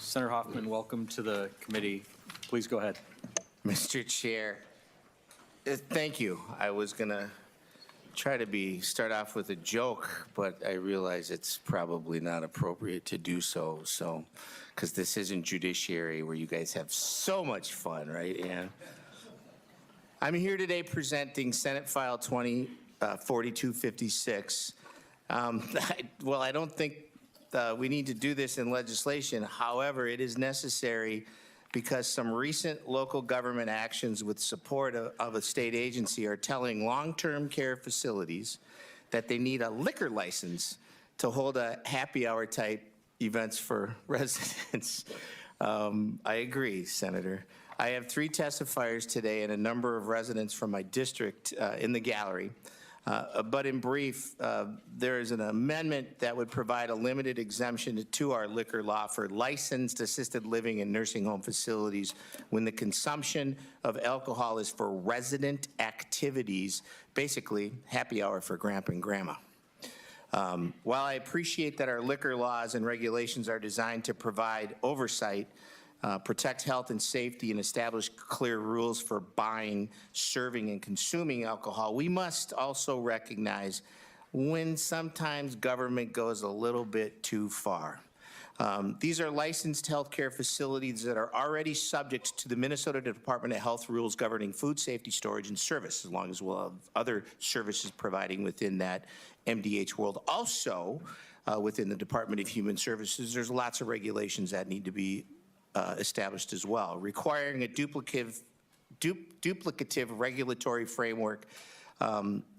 Senator Hoffman, welcome to the committee. Please go ahead. Mr. Chair, thank you. I was going to try to start off with a joke, but I realize it's probably not appropriate to do so. Because this isn't judiciary where you guys have so much fun, right? And I'm here today presenting Senate File 4256. Well, I don't think we need to do this in legislation. However, it is necessary because some recent local government actions with support of a state agency are telling long-term care facilities that they need a liquor license to hold a happy hour type events for residents. I agree, Senator. I have 3 testifiers today and a number of residents from my district in the gallery. But in brief, there is an amendment that would provide a limited exemption to our liquor law for licensed assisted living and nursing home facilities when the consumption of alcohol is for resident activities, basically happy hour for grandpa and grandma. While I appreciate that our liquor laws and regulations are designed to provide oversight, protect health and safety, and establish clear rules for buying, serving, and consuming alcohol, we must also recognize when sometimes government goes a little bit too far. These are licensed healthcare facilities that are already subject to the Minnesota Department of Health rules governing food safety, storage, and service, as long as we'll have other services providing within that MDH world. Also, within the Department of Human Services, there's lots of regulations that need to be established as well, requiring a duplicative regulatory framework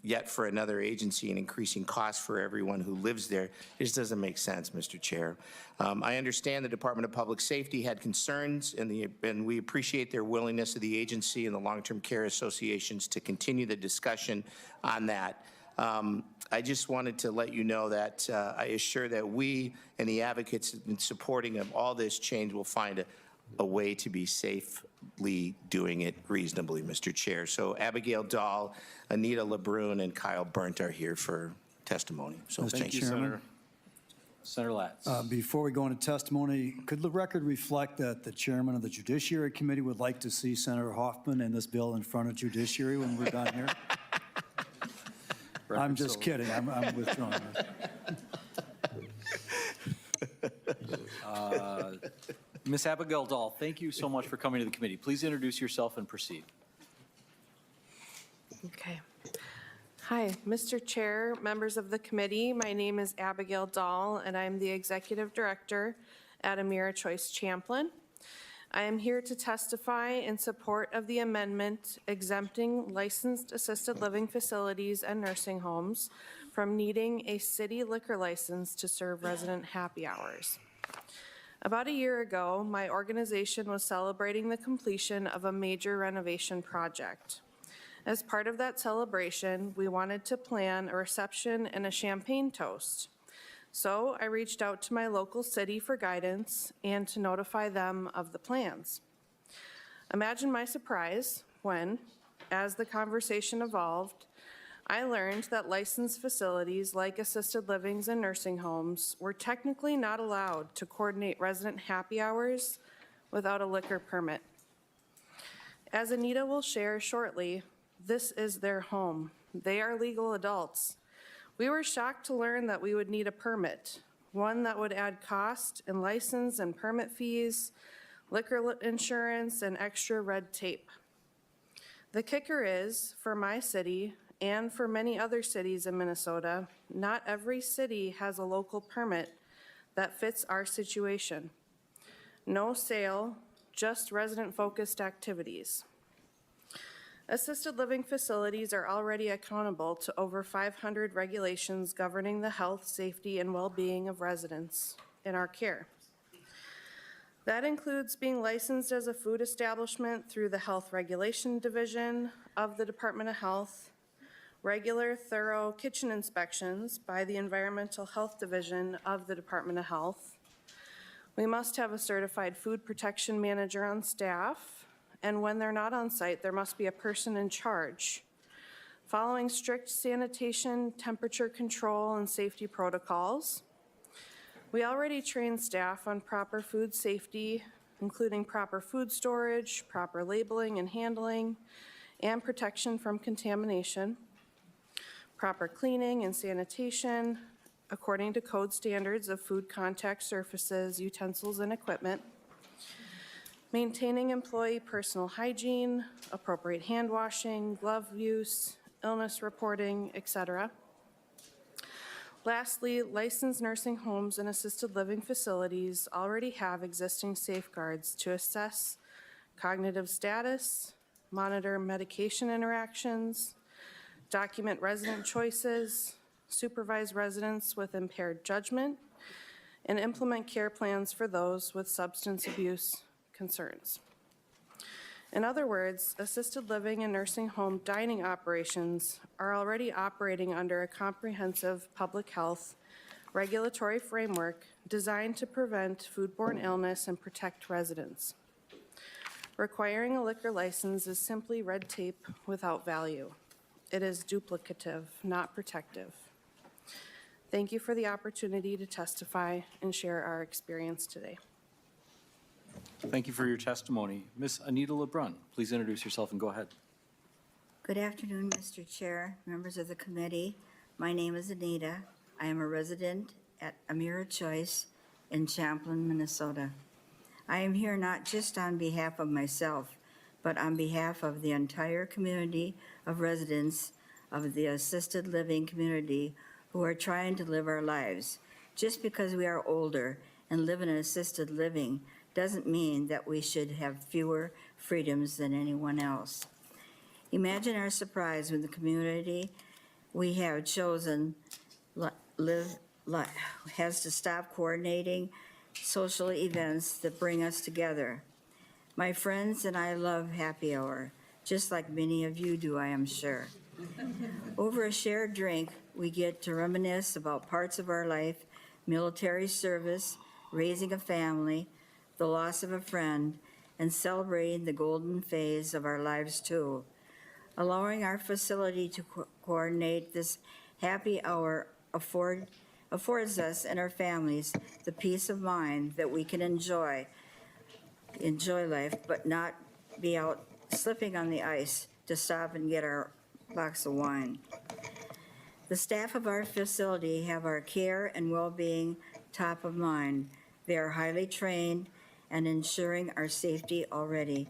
yet for another agency and increasing costs for everyone who lives there. It just doesn't make sense, Mr. Chair. I understand the Department of Public Safety had concerns, and we appreciate their willingness of the agency and the long-term care associations to continue the discussion on that. I just wanted to let you know that I assure that we and the advocates in supporting of all this change will find a way to be safely doing it reasonably, Mr. Chair. So Abigail Dahl, Anita LeBrun, and Kyle Burnt are here for testimony. So Thank you, Senator. Senator Latz. Before we go into testimony, could the record reflect that the chairman of the Judiciary Committee would like to see Senator Hoffman and this bill in front of Judiciary when we're done here? I'm just kidding. I'm withdrawing this. Ms. Abigail Dahl, thank you so much for coming to the committee. Please introduce yourself and proceed. Okay. Hi, Mr. Chair, members of the committee. My name is Abigail Dahl, and I'm the Executive Director at Amira Choice Champlin. I am here to testify in support of the amendment exempting licensed assisted living facilities and nursing homes from needing a city liquor license to serve resident happy hours. About a year ago, my organization was celebrating the completion of a major renovation project. As part of that celebration, we wanted to plan a reception and a champagne toast. So I reached out to my local city for guidance and to notify them of the plans. Imagine my surprise when, as the conversation evolved, I learned that licensed facilities like assisted livings and nursing homes were technically not allowed to coordinate resident happy hours without a liquor permit. As Anita will share shortly, this is their home. They are legal adults. We were shocked to learn that we would need a permit, one that would add cost in license and permit fees, liquor insurance, and extra red tape. The kicker is, for my city and for many other cities in Minnesota, not every city has a local permit that fits our situation. No sale, just resident-focused activities. Assisted living facilities are already accountable to over 500 regulations governing the health, safety, and well-being of residents in our care. That includes being licensed as a food establishment through the Health Regulation Division of the Department of Health, regular, thorough kitchen inspections by the Environmental Health Division of the Department of Health. We must have a certified food protection manager on staff, and when they're not on site, there must be a person in charge. Following strict sanitation, temperature control, and safety protocols, We already train staff on proper food safety, including proper food storage, proper labeling and handling, and protection from contamination, proper cleaning and sanitation according to code standards of food contact surfaces, utensils, and equipment, maintaining employee personal hygiene, appropriate hand washing, glove use, illness reporting, etc. Lastly, licensed nursing homes and assisted living facilities already have existing safeguards to assess cognitive status, monitor medication interactions, document resident choices, supervise residents with impaired judgment, and implement care plans for those with substance abuse concerns. In other words, assisted living and nursing home dining operations are already operating under a comprehensive public health regulatory framework designed to prevent foodborne illness and protect residents. Requiring a liquor license is simply red tape without value. It is duplicative, not protective. Thank you for the opportunity to testify and share our experience today. Thank you for your testimony. Ms. Anita Lebrun, please introduce yourself and go ahead. Good afternoon, Mr. Chair, members of the committee. My name is Anita. I am a resident at Amira Choice in Champlin, Minnesota. I am here not just on behalf of myself, but on behalf of the entire community of residents of the assisted living community who are trying to live our lives. Just because we are older and live in assisted living doesn't mean that we should have fewer freedoms than anyone else. Imagine our surprise when the community we have chosen has to stop coordinating social events that bring us together. My friends and I love happy hour, just like many of you do, I am sure. Over a shared drink, we get to reminisce about parts of our life, military service, raising a family, the loss of a friend, and celebrating the golden phase of our lives too. Allowing our facility to coordinate this happy hour affords us and our families the peace of mind that we can enjoy life, but not be out slipping on the ice to stop and get our box of wine. The staff of our facility have our care and well-being top of mind. They are highly trained and ensuring our safety already.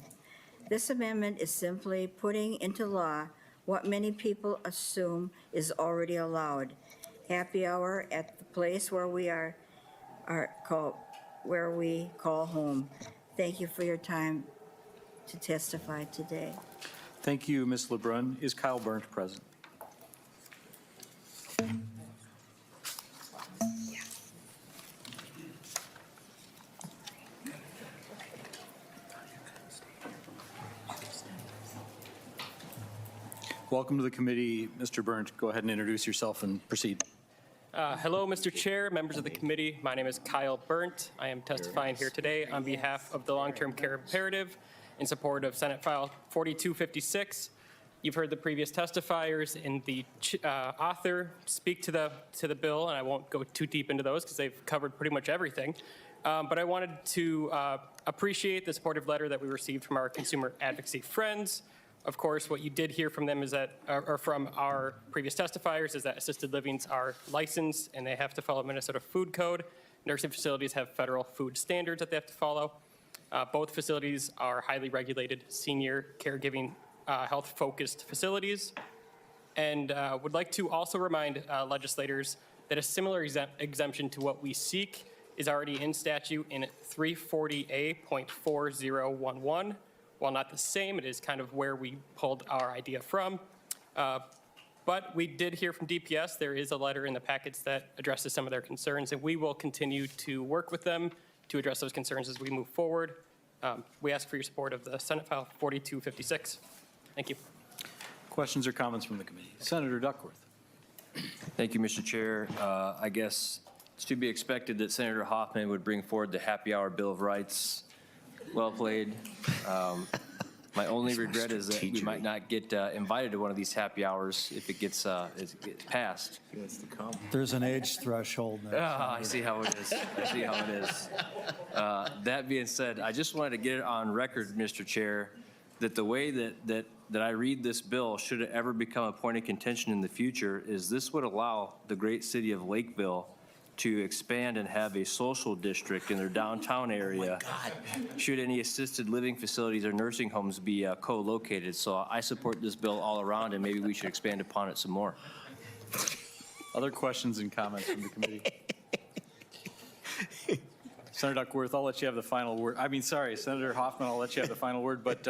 This amendment is simply putting into law what many people assume is already allowed. Happy hour at the place where we call home. Thank you for your time to testify today. Thank you, Ms. Lebrun. Is Kyle Burnt present? Welcome to the committee. Mr. Burnt, go ahead and introduce yourself and proceed. Hello, Mr. Chair, members of the committee. My name is Kyle Burnt. I am testifying here today on behalf of the Long-Term Care Imperative in support of Senate File 4256. You've heard the previous testifiers and the author speak to the bill, and I won't go too deep into those because they've covered pretty much everything. But I wanted to appreciate the supportive letter that we received from our consumer advocacy friends. Of course, what you did hear from them is that, or from our previous testifiers, is that assisted livings are licensed and they have to follow Minnesota Food Code. Nursing facilities have federal food standards that they have to follow. Both facilities are highly regulated senior caregiving health-focused facilities. And would like to also remind legislators that a similar exemption to what we seek is already in statute in 340A.4011. While not the same, it is kind of where we pulled our idea from. But we did hear from DPS. There is a letter in the packets that addresses some of their concerns, and we will continue to work with them to address those concerns as we move forward. We ask for your support of the Senate File 4256. Thank you. Questions or comments from the committee? Senator Duckworth. Thank you, Mr. Chair. I guess it's to be expected that Senator Hoffman would bring forward the Happy Hour Bill of Rights. Well played. My only regret is that we might not get invited to one of these happy hours if it gets passed. He wants to come. There's an age threshold there. Ah, I see how it is. I see how it is. That being said, I just wanted to get it on record, Mr. Chair, that the way that I read this bill, should it ever become a point of contention in the future, is this would allow the great city of Lakeville to expand and have a social district in their downtown area. Should any assisted living facilities or nursing homes be co-located. So I support this bill all around, and maybe we should expand upon it some more. Other questions and comments from the committee? Senator Duckworth, I'll let you have the final word. Senator Hoffman, I'll let you have the final word, but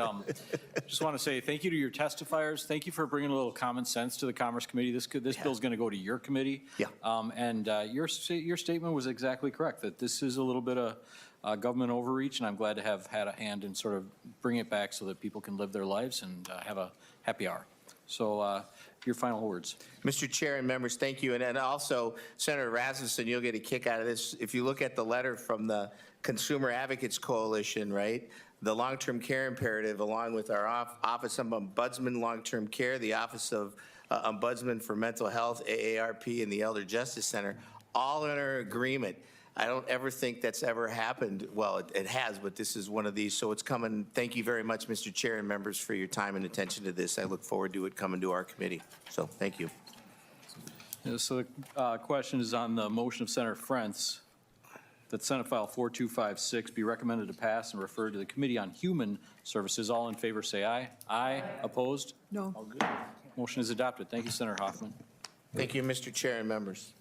just want to say thank you to your testifiers. Thank you for bringing a little common sense to the Commerce Committee. This bill's going to go to your committee. Yeah. And your statement was exactly correct, that this is a little bit of government overreach, and I'm glad to have had a hand in sort of bringing it back so that people can live their lives and have a happy hour. So your final words. Mr. Chair and members, thank you. And then also, Senator Rasmussen, you'll get a kick out of this. If you look at the letter from the Consumer Advocates Coalition, right, the long-term care imperative, along with our Office of Ombudsman Long-Term Care, the Office of Ombudsman for Mental Health, AARP, and the Elder Justice Center, all in our agreement. I don't ever think that's ever happened. Well, it has, but this is one of these, so it's coming. Thank you very much, Mr. Chair and members, for your time and attention to this. I look forward to it coming to our committee. So thank you. So the question is on the motion of Senator Frentz that Senate File 4256 be recommended to pass and referred to the Committee on Human Services. All in favor say aye. Aye. Opposed? No. Motion is adopted. Thank you, Senator Hoffman. Thank you, Mr. Chair and members.